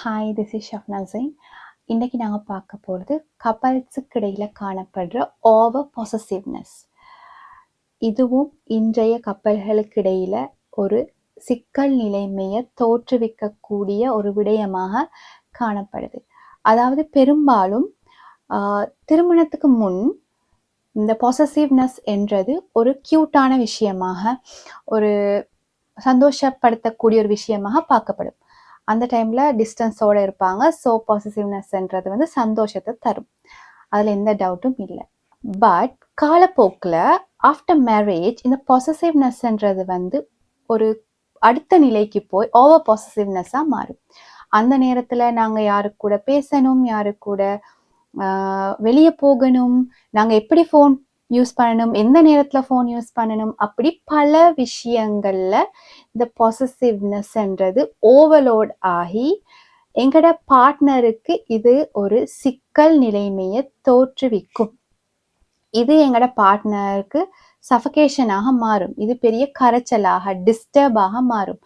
Hi, this is Shabna Jain. இன்றைக்கி நாங்கள் பார்க்க போகிறது கப்பல்ஸுக்கு இடையில் காணப்படுற ஓவர் பொசசிவ்னஸ். இதுவும் இன்றைய கப்பல்களுக்கு இடையில் ஒரு சிக்கல் நிலைமையை தோற்றுவிக்கக்கூடிய ஒரு விடயமாக காணப்படுது. அதாவது பெரும்பாலும் திருமணத்துக்கு முன் இந்த பொசசிவ்னஸ் என்றது ஒரு க்யூட்டான விஷயமாக, ஒரு சந்தோஷப்படுத்தக்கூடிய ஒரு விஷயமாக பார்க்கப்படும். அந்த டைமில் டிஸ்டன்ஸோடு இருப்பாங்க. ஸோ பாசிட்டிவ்னஸ்ன்றது வந்து சந்தோஷத்தை தரும், அதில் எந்த டவுட்டும் இல்லை. பட் காலப்போக்கில் ஆஃப்டர் மேரேஜ் இந்த பாசிட்டிவ்னஸ்ன்றது வந்து ஒரு அடுத்த நிலைக்கு போய் ஓவர் பாசிட்டிவ்னஸாக மாறும். அந்த நேரத்தில் நாங்கள் யாரு கூட பேசணும், யாரு கூட வெளியே போகணும், நாங்கள் எப்படி ஃபோன் யூஸ் பண்ணணும், எந்த நேரத்தில் ஃபோன் யூஸ் பண்ணணும், அப்படி பல விஷயங்களில் இந்த பொசசிவ்னஸ்ன்றது ஓவர்லோட் ஆகி எங்களோட பார்ட்னருக்கு இது ஒரு சிக்கல் நிலைமையை தோற்றுவிக்கும். இது எங்களோட பார்ட்னருக்கு சஃபகேஷனாக மாறும். இது பெரிய கரைச்சலாக, டிஸ்டர்பாக மாறும்.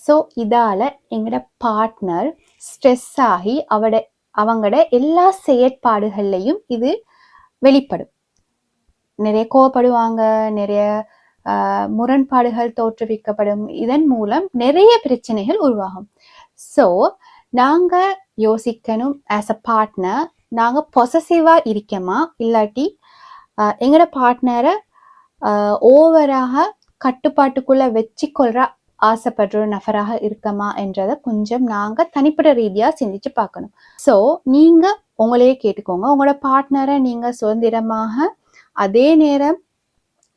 ஸோ இதால் எங்களோட பார்ட்னர் ஸ்ட்ரெஸ் ஆகி அவங்களோட எல்லா செயற்பாடுகள்லையும் இது வெளிப்படும். நிறைய கோவப்படுவாங்க, நிறைய முரண்பாடுகள் தோற்றுவிக்கப்படும். இதன் மூலம் நிறைய பிரச்சனைகள் உருவாகும். ஸோ நாங்கள் யோசிக்கணும், ஆஸ் அ பார்ட்னர் நாங்கள் பொசசிவாக இருக்கமா, இல்லாட்டி எங்களோட பார்ட்னரை ஓவராக கட்டுப்பாட்டுக்குள்ளே வச்சு கொள்கிற ஆசைப்படுற நபராக இருக்கமா என்றதை கொஞ்சம் நாங்கள் தனிப்பட்ட ரீதியாக சிந்திச்சு பார்க்கணும். ஸோ நீங்கள் உங்களையே கேட்டுக்கோங்க, உங்களோட பார்ட்னரை நீங்கள் சுதந்திரமாக அதே நேரம்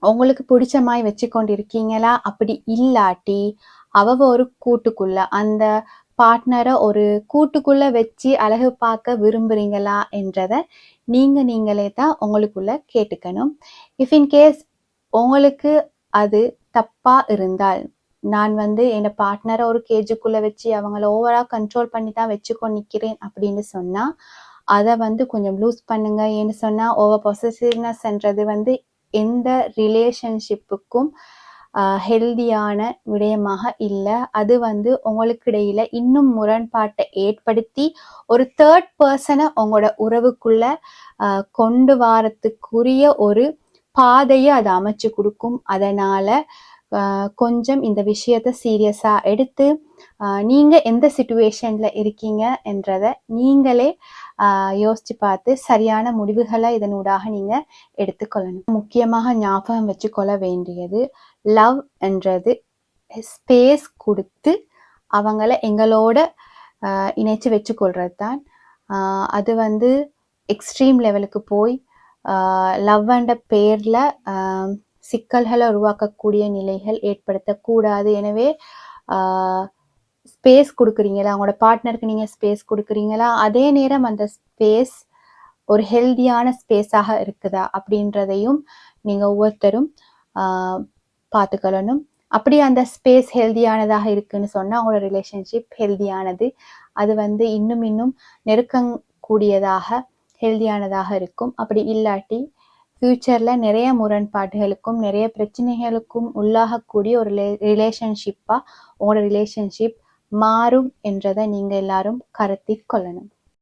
உங்களுக்கு பிடிச்ச மாதிரி வச்சு கொண்டு இருக்கீங்களா? அப்படி இல்லாட்டி ஒரு கூட்டுக்குள்ள, அந்த பார்ட்னரை ஒரு கூட்டுக்குள்ள வச்சு அழகு பார்க்க விரும்புறீங்களா என்றதை நீங்களே தான் உங்களுக்குள்ள கேட்டுக்கணும். இஃப் இன்கேஸ் உங்களுக்கு அது தப்பா இருந்தால், நான் வந்து என் பார்ட்னரை ஒரு கேஜுக்குள்ள வச்சு அவங்கள ஓவரா கண்ட்ரோல் பண்ணி தான் வச்சுக்கொண்டு நிற்கிறேன் அப்படின்னு சொன்னா அதை வந்து கொஞ்சம் லூஸ் பண்ணுங்க. ஏன்னு சொன்னா ஓவர் பொசசிவ்னஸ்ன்றது வந்து எந்த ரிலேஷன்ஷிப்புக்கும் ஹெல்தியான விடயமாக இல்லை. அது வந்து உங்களுக்கு இடையில இன்னும் முரண்பாட்டை ஏற்படுத்தி ஒரு தேர்ட் பர்சனை உங்களோட உறவுக்குள்ள கொண்டு வரத்துக்குரிய ஒரு பாதையை அதை அமைச்சு கொடுக்கும். அதனால கொஞ்சம் இந்த விஷயத்த சீரியஸாக எடுத்து நீங்கள் எந்த சிச்சுவேஷனில் இருக்கீங்க என்றதை நீங்களே யோசித்து பார்த்து சரியான முடிவுகளை இதனூடாக நீங்கள் எடுத்துக்கொள்ளணும். முக்கியமாக ஞாபகம் வச்சுக்கொள்ள வேண்டியது, லவ் என்றது ஸ்பேஸ் கொடுத்து அவங்கள எங்களோட இணைச்சி வச்சுக்கொள்கிறது தான். அது வந்து எக்ஸ்ட்ரீம் லெவலுக்கு போய் லவ் என்ற பேரில் சிக்கல்களை உருவாக்கக்கூடிய நிலைகள் ஏற்படுத்தக்கூடாது. எனவே ஸ்பேஸ் கொடுக்குறீங்களா, அவங்களோட பார்ட்னருக்கு நீங்கள் ஸ்பேஸ் கொடுக்குறீங்களா, அதே நேரம் அந்த ஸ்பேஸ் ஒரு ஹெல்தியான ஸ்பேஸாக இருக்குதா அப்படின்றதையும் நீங்கள் ஒவ்வொருத்தரும் பார்த்துக்கொள்ளணும். அப்படி அந்த ஸ்பேஸ் ஹெல்தியானதாக இருக்குன்னு சொன்னால் அவங்களோட ரிலேஷன்ஷிப் ஹெல்தியானது, அது வந்து இன்னும் நெருக்கக்கூடியதாக ஹெல்தியானதாக இருக்கும். அப்படி இல்லாட்டி ஃப்யூச்சரில் நிறைய முரண்பாடுகளுக்கும் நிறைய பிரச்சனைகளுக்கும் உள்ளாகக்கூடிய ஒரு ரிலேஷன்ஷிப்பாக உங்களோட ரிலேஷன்ஷிப் மாறும் என்றதை நீங்கள் எல்லாரும் கருத்தில் கொள்ளணும்.